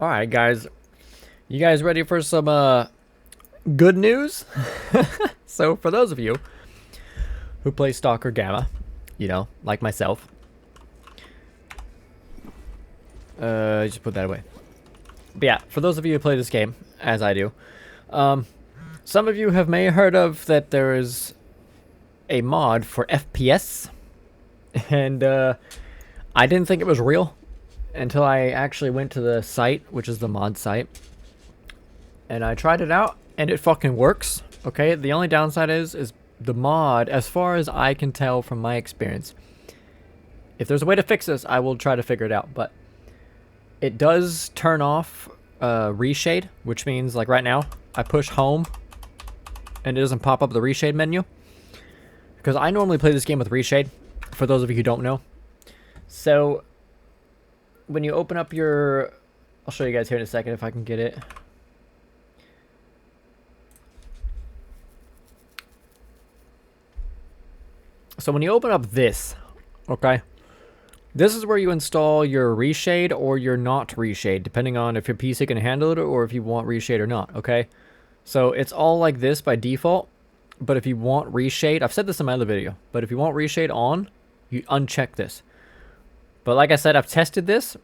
Alright, guys. You guys ready for some good news? So, for those of you who play Stalker Gamma, you know, like myself, just put that away. But yeah, for those of you who play this game, as I do, some of you have may heard of that there is a mod for FPS, and I didn't think it was real until I actually went to the site, which is the mod site, and I tried it out, and it fucking works. Okay, the only downside is the mod, as far as I can tell from my experience. If there's a way to fix this, I will try to figure it out, but it does turn off reshade, which means, like right now, I push home, and it doesn't pop up the reshade menu. Because I normally play this game with reshade, for those of you who don't know. So, when you open up your... I'll show you guys here in a second if I can get it. So when you open up this, okay, this is where you install your reshade or your not reshade, depending on if your PC can handle it or if you want reshade or not, okay? So it's all like this by default, but if you want reshade, I've said this in my other video, but if you want reshade on, you uncheck this. But like I said, I've tested this,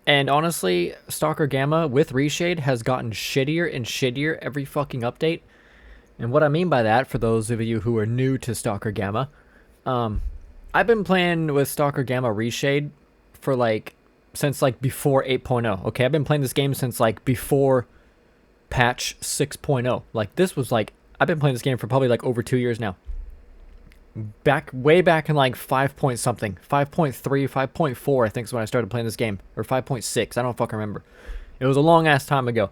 and honestly, Stalker Gamma with reshade has gotten shittier and shittier every fucking update. And what I mean by that, for those of you who are new to Stalker Gamma, I've been playing with Stalker Gamma reshade for since before 8.0. Okay, I've been playing this game since before patch 6.0. This was I've been playing this game for probably over 2 years now. Way back in 5 point something, 5.3, 5.4 I think is when I started playing this game, or 5.6. I don't fucking remember. It was a long ass time ago.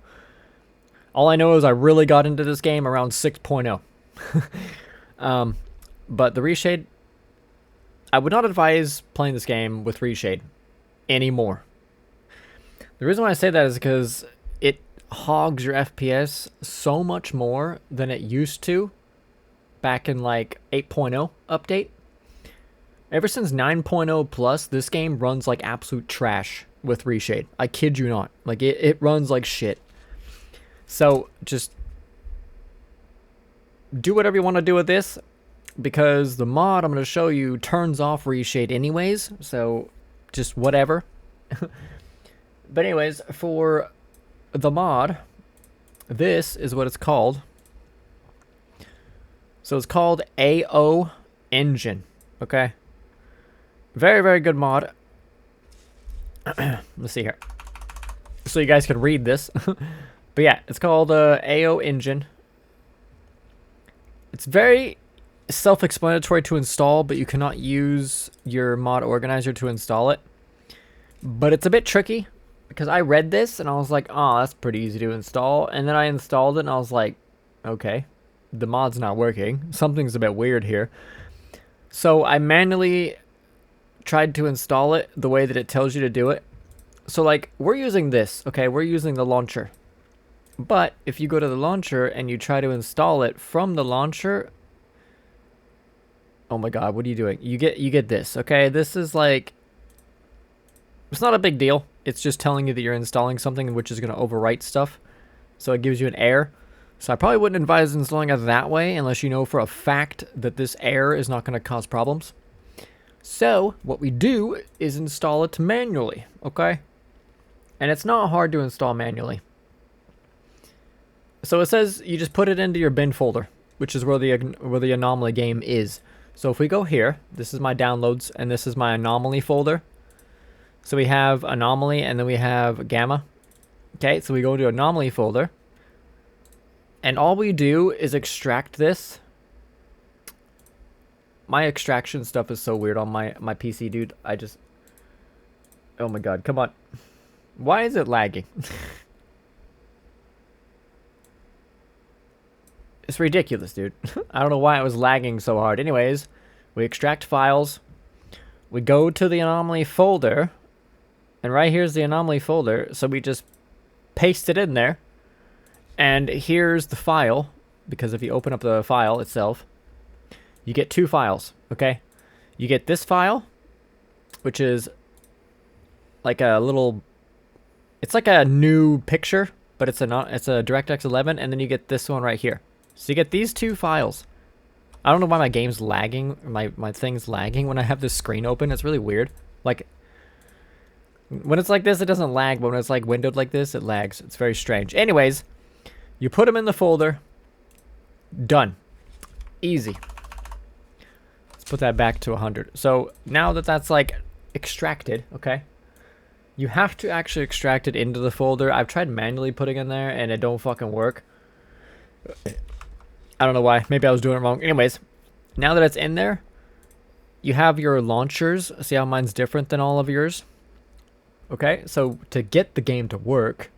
All I know is I really got into this game around 6.0. But the reshade, I would not advise playing this game with reshade anymore. The reason why I say that is because it hogs your FPS so much more than it used to back in 8.0 update. Ever since 9.0 plus, this game runs like absolute trash with reshade. I kid you not. It runs like shit. So just do whatever you want to do with this, because the mod I'm going to show you turns off reshade anyways, so just whatever. But anyways, for the mod, this is what it's called. So it's called AO Engine, okay? Very, very good mod. Let's see here. So you guys can read this. But yeah, it's called AO Engine. It's very self-explanatory to install, but you cannot use your mod organizer to install it. But it's a bit tricky, because I read this and I was like, oh, that's pretty easy to install. And then I installed it and I was like, okay, the mod's not working. Something's a bit weird here. So I manually tried to install it the way that it tells you to do it. So we're using this, okay? We're using the launcher. But if you go to the launcher and you try to install it from the launcher, oh my god, what are you doing? You get this, okay? This is it's not a big deal. It's just telling you that you're installing something which is going to overwrite stuff. So it gives you an error. So I probably wouldn't advise installing it that way unless you know for a fact that this error is not going to cause problems. So what we do is install it manually, okay? And it's not hard to install manually. So it says you just put it into your bin folder, which is where the anomaly game is. So if we go here, this is my downloads, and this is my anomaly folder. So we have anomaly, and then we have gamma. Okay, so we go to anomaly folder, and all we do is extract this. My extraction stuff is so weird on my PC, dude. Oh my god, come on. Why is it lagging? It's ridiculous, dude. I don't know why it was lagging so hard. Anyways, we extract files. We go to the anomaly folder. And right here's the anomaly folder. So we just paste it in there. And here's the file. Because if you open up the file itself, you get two files, okay? You get this file, which is like a little It's like a new picture, but it's a DirectX 11, and then you get this one right here. So you get these two files. I don't know why my game's lagging, my thing's lagging when I have this screen open. It's really weird. Like, when it's like this, it doesn't lag, but when it's like windowed like this, it lags. It's very strange. Anyways, you put them in the folder. Done. Easy. Let's put that back to 100. So now that that's like extracted, okay? You have to actually extract it into the folder. I've tried manually putting in there and it don't fucking work. I don't know why. Maybe I was doing it wrong. Anyways, now that it's in there, you have your launchers. See how mine's different than all of yours? Okay, so to get the game to work,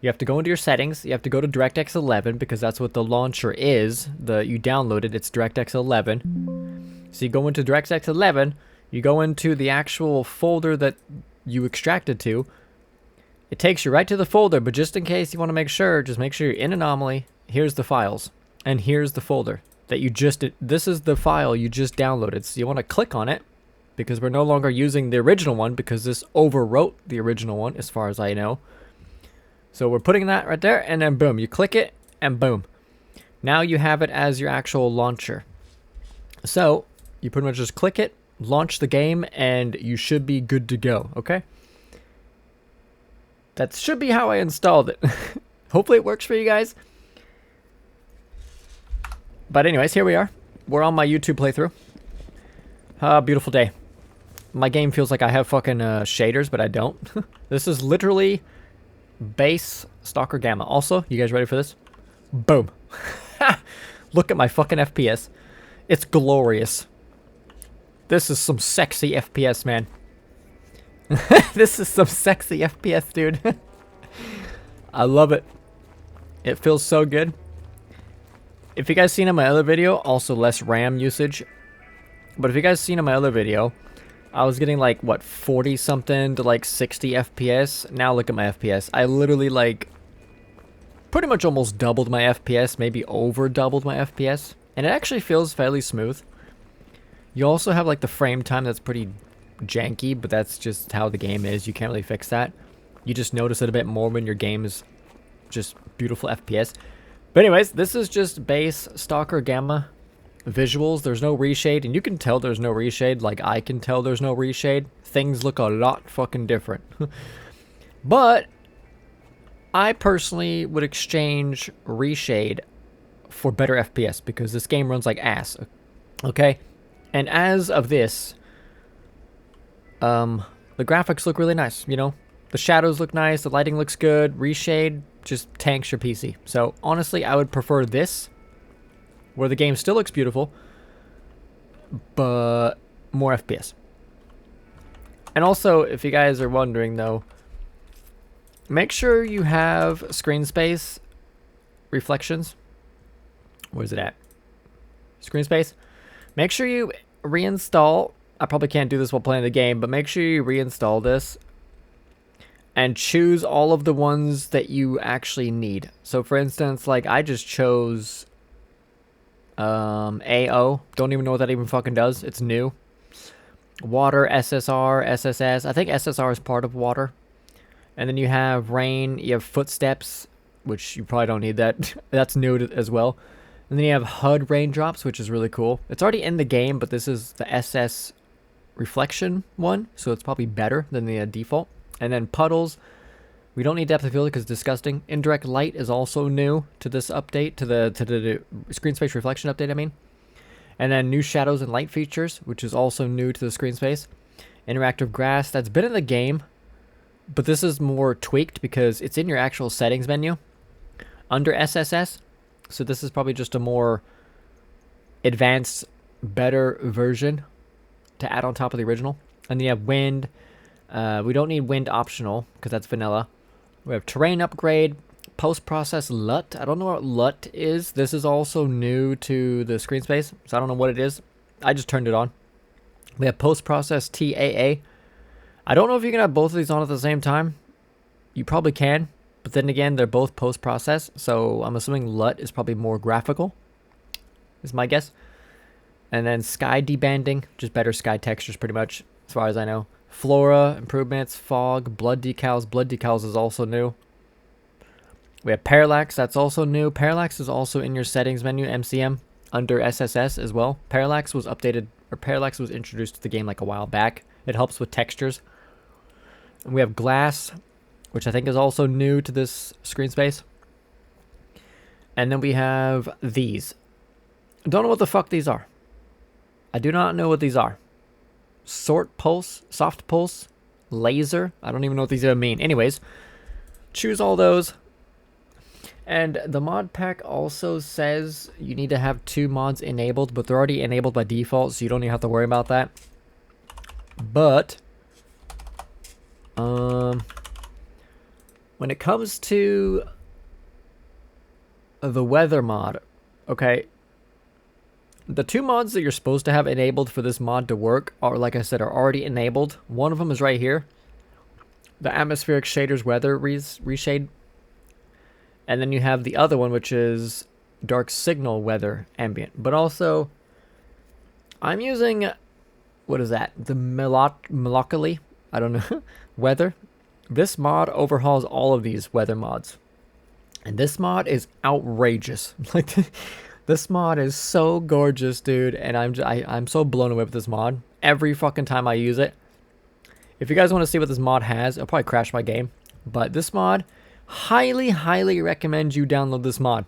you have to go into your settings. You have to go to DirectX 11 because that's what the launcher is. You downloaded, it's DirectX 11. So you go into DirectX 11, you go into the actual folder that you extracted to. It takes you right to the folder, but just in case you want to make sure, just make sure you're in Anomaly. Here's the files, and here's the folder that you just did. This is the file you just downloaded. So you want to click on it because we're no longer using the original one because this overwrote the original one as far as I know. So we're putting that right there, and then boom, you click it, and boom. Now you have it as your actual launcher. So you pretty much just click it, launch the game, and you should be good to go, okay? That should be how I installed it. Hopefully it works for you guys. But anyways, here we are. We're on my YouTube playthrough. Beautiful day. My game feels like I have fucking shaders, but I don't. This is literally base Stalker Gamma. Also, you guys ready for this? Boom. Look at my fucking FPS. It's glorious. This is some sexy FPS, man. This is some sexy FPS, dude. I love it. It feels so good. If you guys seen in my other video, also less RAM usage. But if you guys seen in my other video, I was getting like, what, 40 something to like 60 FPS. Now look at my FPS. I literally like pretty much almost doubled my FPS, maybe over doubled my FPS. And it actually feels fairly smooth. You also have like the frame time that's pretty janky, but that's just how the game is. You can't really fix that. You just notice it a bit more when your game is just beautiful FPS. But anyways, this is just base Stalker Gamma visuals. There's no reshade, and you can tell there's no reshade. Like I can tell there's no reshade. Things look a lot fucking different. But I personally would exchange reshade for better FPS because this game runs like ass. Okay? And as of this, the graphics look really nice, you know? The shadows look nice, the lighting looks good, reshade just tanks your PC. So honestly, I would prefer this, where the game still looks beautiful, but more FPS. And also, if you guys are wondering though, make sure you have screen space reflections. Where's it at? Screen space. Make sure you reinstall. I probably can't do this while playing the game, but make sure you reinstall this and choose all of the ones that you actually need. So for instance, like I just chose AO. Don't even know what that even fucking does. It's new. Water, SSR, SSS. I think SSR is part of water. And then you have rain, you have footsteps, which you probably don't need that. That's new as well. And then you have HUD raindrops, which is really cool. It's already in the game, but this is the SS reflection one, so it's probably better than the default. And then puddles. We don't need depth of field because it's disgusting. Indirect light is also new to this update, to the screen space reflection update, I mean. And then new shadows and light features, which is also new to the screen space. Interactive grass, that's been in the game, but this is more tweaked because it's in your actual settings menu under SSS. So this is probably just a more advanced, better version to add on top of the original. And then you have wind. We don't need wind optional because that's vanilla. We have terrain upgrade, post-process LUT. I don't know what LUT is. This is also new to the screen space, so I don't know what it is. I just turned it on. We have post-process TAA. I don't know if you can have both of these on at the same time. You probably can, but then again, they're both post-process, so I'm assuming LUT is probably more graphical, is my guess. And then sky debanding, just better sky textures pretty much, as far as I know. Flora improvements, fog, blood decals. Blood decals is also new. We have parallax, that's also new. Parallax is also in your settings menu, MCM, under SSS as well. Parallax was updated, or parallax was introduced to the game like a while back. It helps with textures. And we have glass, which I think is also new to this screen space. And then we have these. Don't know what the fuck these are. I do not know what these are. Sort pulse, soft pulse, laser. I don't even know what these even mean. Anyways, choose all those. And the mod pack also says you need to have 2 mods enabled, but they're already enabled by default, so you don't even have to worry about that. But when it comes to the weather mod, okay, the 2 mods that you're supposed to have enabled for this mod to work are, like I said, are already enabled. One of them is right here, the atmospheric shaders weather reshade. And then you have the other one, which is dark signal weather ambient. But also, I'm using, what is that? The Melancholy, I don't know, weather. This mod overhauls all of these weather mods. And this mod is outrageous. Like, this mod is so gorgeous, dude. And I'm so blown away with this mod. Every fucking time I use it. If you guys want to see what this mod has, it'll probably crash my game. But this mod, highly recommend you download this mod.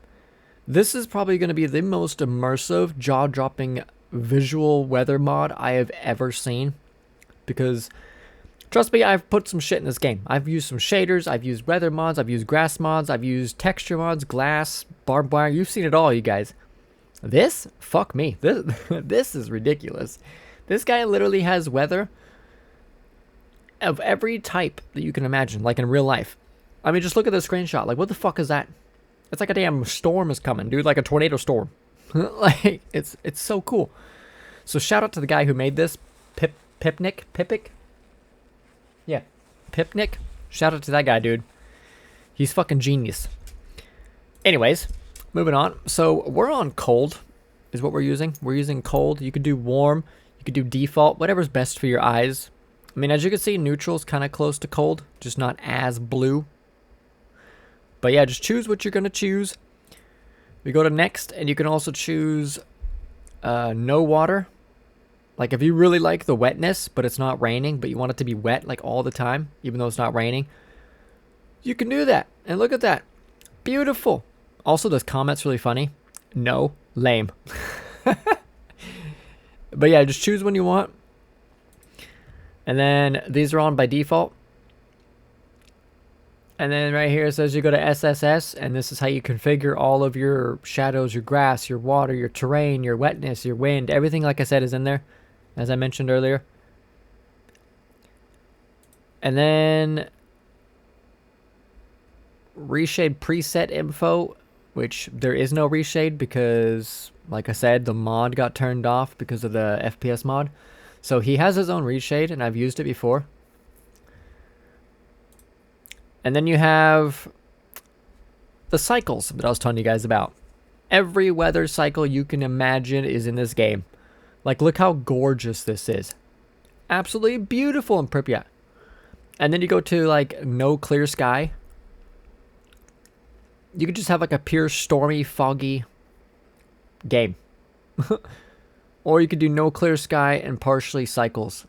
This is probably going to be the most immersive, jaw-dropping visual weather mod I have ever seen. Because, trust me, I've put some shit in this game. I've used some shaders, I've used weather mods, I've used grass mods, I've used texture mods, glass, barbed wire. You've seen it all, you guys. This? Fuck me. This is ridiculous. This guy literally has weather of every type that you can imagine, like in real life. I mean, just look at the screenshot. Like, what the fuck is that? It's like a damn storm is coming, dude. Like a tornado storm. Like, it's so cool. So shout out to the guy who made this. PIPNIK? Yeah, PIPNIK. Shout out to that guy, dude. He's fucking genius. Anyways, moving on. So we're on cold is what we're using. We're using cold. You could do warm. You could do default. Whatever's best for your eyes. I mean, as you can see, neutral's kind of close to cold. Just not as blue. But yeah, just choose what you're going to choose. We go to next, and you can also choose no water. Like if you really like the wetness, but it's not raining, but you want it to be wet like all the time, even though it's not raining, you can do that. And look at that. Beautiful. Also, this comment's really funny. No, lame. But yeah, just choose when you want. And then these are on by default. And then right here it says you go to SSS, and this is how you configure all of your shadows, your grass, your water, your terrain, your wetness, your wind. Everything, like I said, is in there, as I mentioned earlier. And then reshade preset info, which there is no reshade because, like I said, the mod got turned off because of the FPS mod. So he has his own reshade, and I've used it before. And then you have the cycles that I was telling you guys about. Every weather cycle you can imagine is in this game. Like, look how gorgeous this is. Absolutely beautiful in Pripyat. And then you go to, like, no clear sky. You could just have, like, a pure stormy, foggy game. Or you could do no clear sky and partially cycles.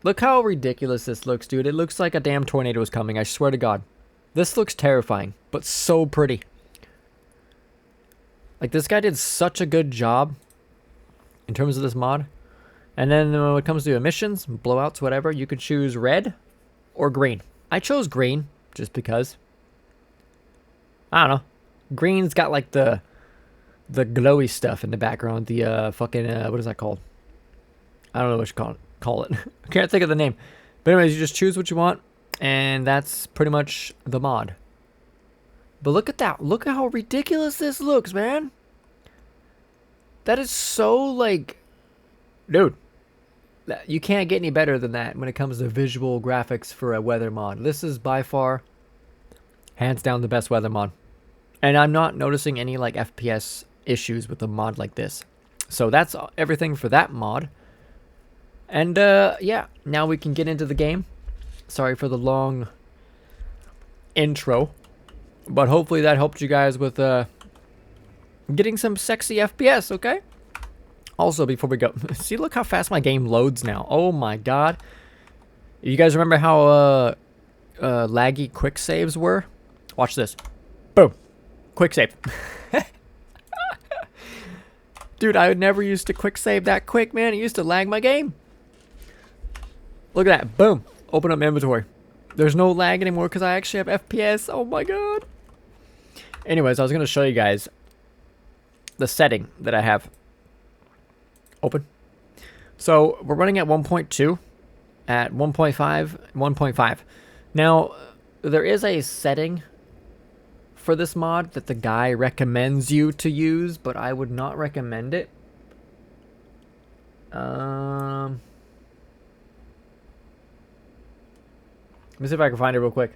Look how ridiculous this looks, dude. It looks like a damn tornado is coming, I swear to God. This looks terrifying, but so pretty. Like, this guy did such a good job in terms of this mod. And then when it comes to emissions, blowouts, whatever, you could choose red or green. I chose green just because. I don't know. Green's got, like, the glowy stuff in the background. The fucking, what is that called? I don't know what you call it. I can't think of the name. But anyways, you just choose what you want, and that's pretty much the mod. But look at that. Look at how ridiculous this looks, man. That is so, like, dude, you can't get any better than that when it comes to visual graphics for a weather mod. This is by far, hands down, the best weather mod. And I'm not noticing any, like, FPS issues with a mod like this. So that's everything for that mod. And yeah, now we can get into the game. Sorry for the long intro, but hopefully that helped you guys with getting some sexy FPS, okay? Also, before we go, see, look how fast my game loads now. Oh my god. You guys remember how laggy quick saves were? Watch this. Boom. Quick save. Dude, I never used to quick save that quick, man. It used to lag my game. Look at that. Boom. Open up my inventory. There's no lag anymore because I actually have FPS. Oh my god. Anyways, I was going to show you guys the setting that I have. Open. So, we're running at 1.2. At 1.5. 1.5. Now, there is a setting for this mod that the guy recommends you to use, but I would not recommend it. Let me see if I can find it real quick.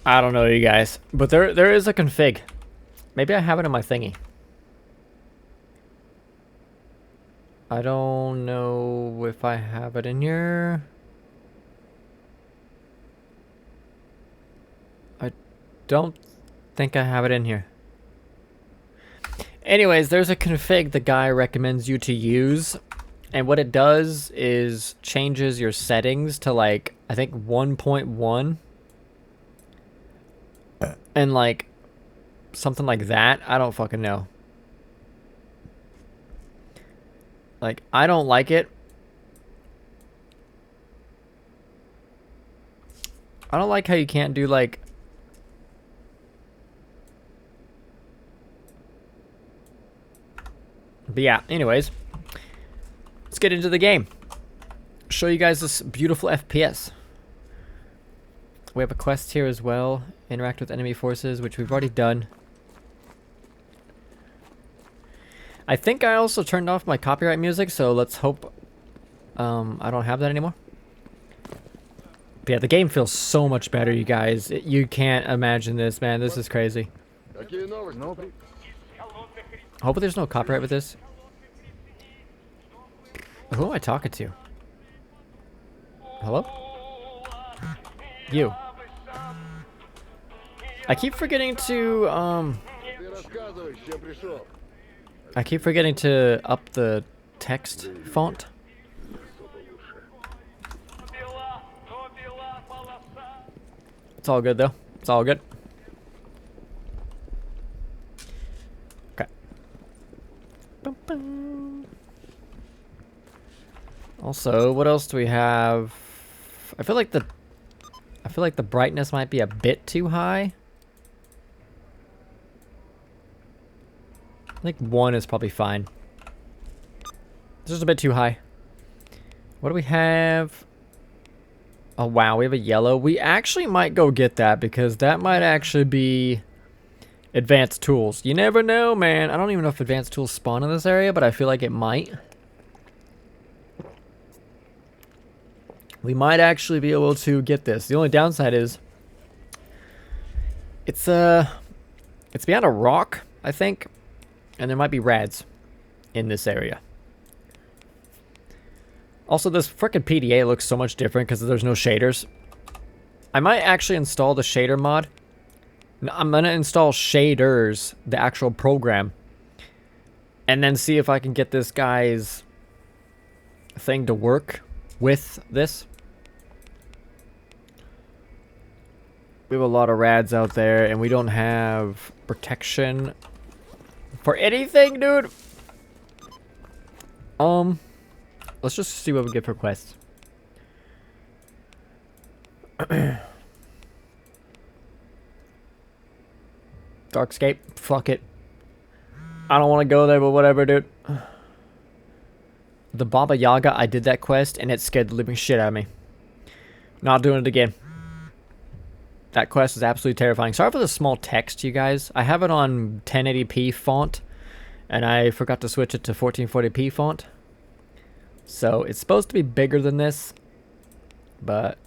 I don't know, you guys, but there is a config. Maybe I have it in my thingy. I don't know if I have it in here. I don't think I have it in here. Anyways, there's a config the guy recommends you to use. And what it does is changes your settings to like, I think 1.1. And like, something like that. I don't fucking know. Like, I don't like it. I don't like how you can't do like... But yeah, anyways. Let's get into the game. Show you guys this beautiful FPS. We have a quest here as well. Interact with enemy forces, which we've already done. I think I also turned off my copyright music, so let's hope I don't have that anymore. But yeah, the game feels so much better, you guys. You can't imagine this, man. This is crazy. Hopefully there's no copyright with this. Who am I talking to? Hello? You. I keep forgetting to, I keep forgetting to up the text font. It's all good, though. It's all good. Okay. Also, what else do we have? I feel like the brightness might be a bit too high. I think 1 is probably fine. It's just a bit too high. What do we have? Oh wow, we have a yellow. We actually might go get that because that might actually be advanced tools. You never know, man. I don't even know if advanced tools spawn in this area, but I feel like it might. We might actually be able to get this. The only downside is it's behind a rock, I think. And there might be rads in this area. Also, this frickin' PDA looks so much different because there's no shaders. I might actually install the shader mod. I'm going to install shaders, the actual program. And then see if I can get this guy's thing to work with this. We have a lot of rads out there, and we don't have protection For anything, dude. Let's just see what we get for quests. Darkscape, fuck it. I don't want to go there, but whatever, dude. The Baba Yaga, I did that quest, and it scared the living shit out of me. Not doing it again. That quest is absolutely terrifying. Sorry for the small text, you guys. I have it on 1080p font, and I forgot to switch it to 1440p font. So, it's supposed to be bigger than this, but,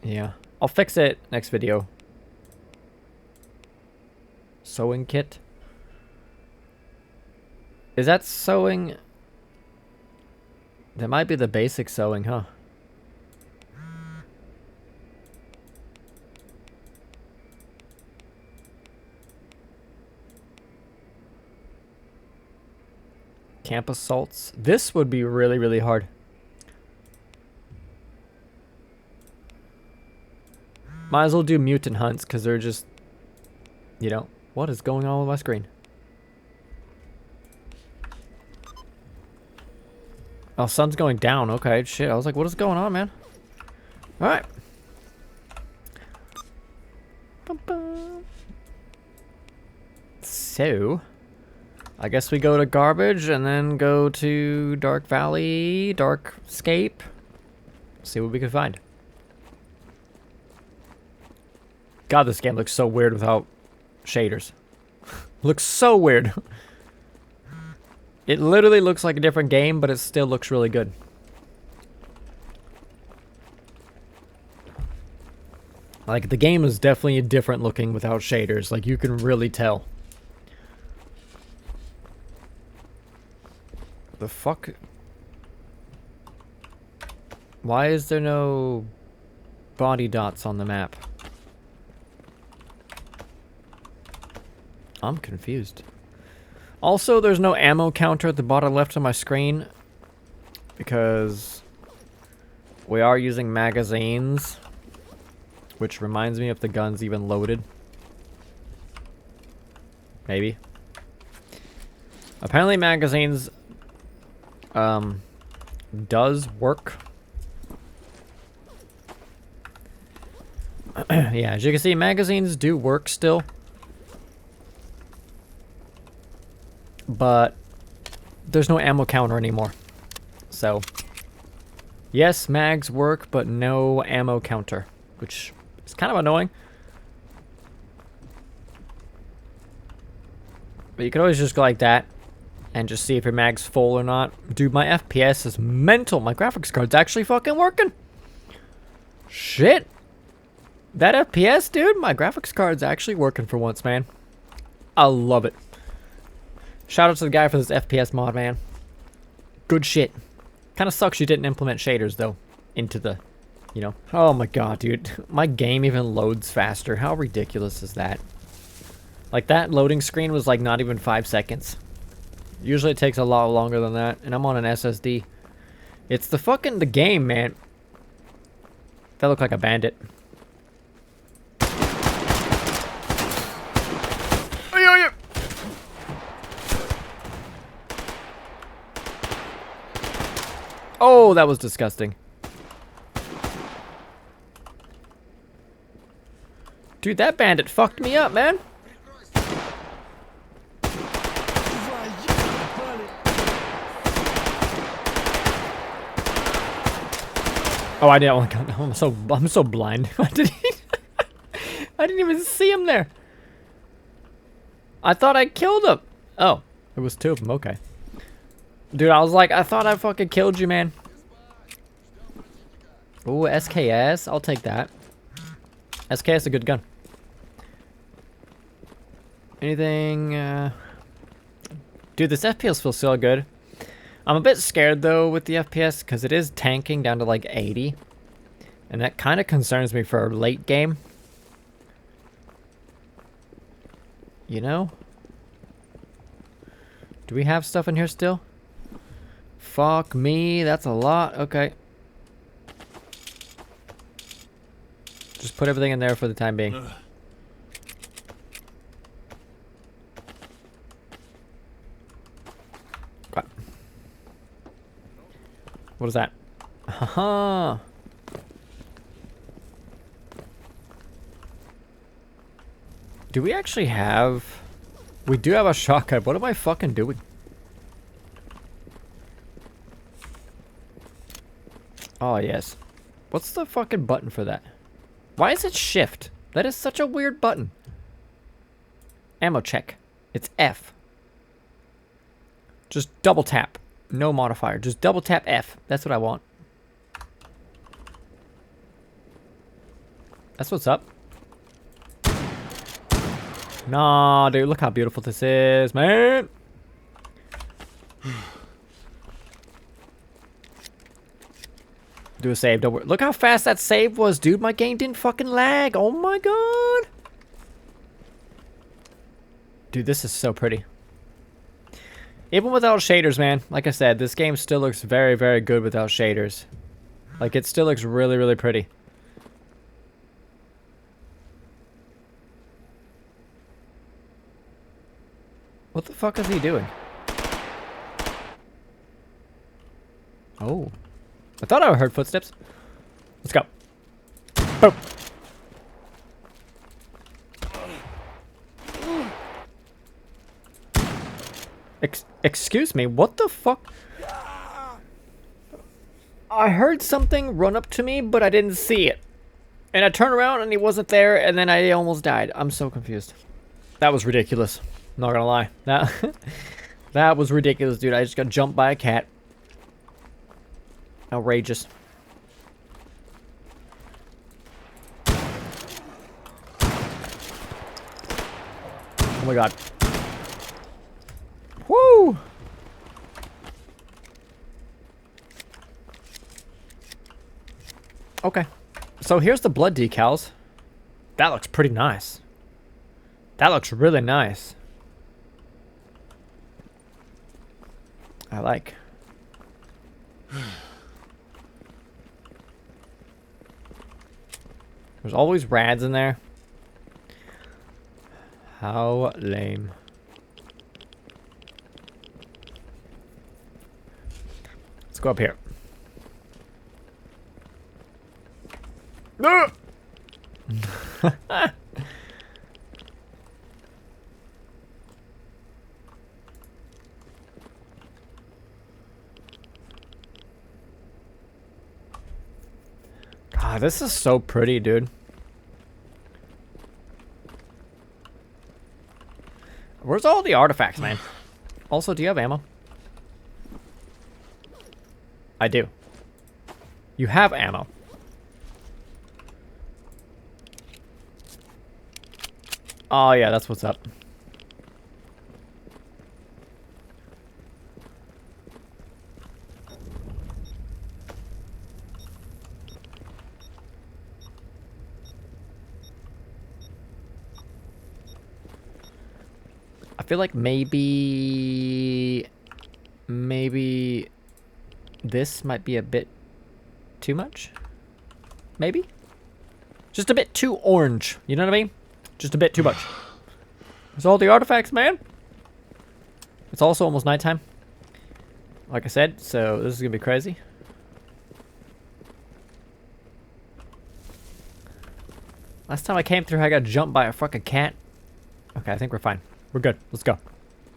yeah. I'll fix it next video. Sewing kit. Is that sewing? That might be the basic sewing, huh? Camp assaults. This would be really, really hard. Might as well do mutant hunts because they're just, you know, what is going on with my screen? Oh, sun's going down. Okay, shit. I was like, what is going on, man? Alright. So, I guess we go to garbage and then go to Dark Valley, Darkscape. See what we can find. God, this game looks so weird without shaders. Looks so weird. It literally looks like a different game, but it still looks really good. Like, the game is definitely different looking without shaders. Like, you can really tell. The fuck? Why is there no body dots on the map? I'm confused. Also, there's no ammo counter at the bottom left of my screen because we are using magazines, which reminds me if the gun's even loaded. Maybe. Apparently magazines does work. Yeah, as you can see, magazines do work still. But there's no ammo counter anymore. So, yes, mags work, but no ammo counter, which is kind of annoying. But you can always just go like that and just see if your mag's full or not. Dude, my FPS is mental. My graphics card's actually fucking working. Shit. That FPS, dude, my graphics card's actually working for once, man. I love it. Shout out to the guy for this FPS mod, man. Good shit. Kind of sucks you didn't implement shaders, though, into the, you know. Oh my god, dude. My game even loads faster. How ridiculous is that? Like, that loading screen was, like, not even 5 seconds. Usually it takes a lot longer than that, and I'm on an SSD. It's the game, man. That looked like a bandit. Oh, that was disgusting. Dude, that bandit fucked me up, man. Oh, I didn't. I'm so blind. I didn't even see him there. I thought I killed him. Oh, it was 2 of them. Okay. Dude, I was like, I thought I fucking killed you, man. Ooh, SKS. I'll take that. SKS is a good gun. Anything, Dude, this FPS feels so good. I'm a bit scared, though, with the FPS, because it is tanking down to, like, 80. And that kind of concerns me for a late game. You know? Do we have stuff in here still? Fuck me, that's a lot. Okay. Just put everything in there for the time being. What is that? Haha. Do we actually have... We do have a shotgun. What am I fucking doing? Oh, yes. What's the fucking button for that? Why is it shift? That is such a weird button. Ammo check. It's F. Just double tap. No modifier. Just double tap F. That's what I want. That's what's up. Nah, dude, look how beautiful this is, man. Do a save, don't worry. Look how fast that save was, dude. My game didn't fucking lag. Oh my god. Dude, this is so pretty. Even without shaders, man. Like I said, this game still looks very, very good without shaders. Like, it still looks really, really pretty. What the fuck is he doing? Oh. I thought I heard footsteps. Let's go. Boom. Excuse me, what the fuck? I heard something run up to me, but I didn't see it. And I turned around and he wasn't there, and then I almost died. I'm so confused. That was ridiculous. Not gonna lie. That was ridiculous, dude. I just got jumped by a cat. Outrageous. Oh my god. Woo! Okay. So here's the blood decals. That looks pretty nice. That looks really nice. I like. There's always rads in there. How lame. Let's go up here. No! God, this is so pretty, dude. Where's all the artifacts, man? Also, do you have ammo? I do. You have ammo. Oh, yeah, that's what's up. I feel like maybe this might be a bit too much. Maybe? Just a bit too orange. You know what I mean? Just a bit too much. There's all the artifacts, man. It's also almost nighttime. Like I said, so this is gonna be crazy. Last time I came through, I got jumped by a fucking cat. Okay, I think we're fine. We're good. Let's go.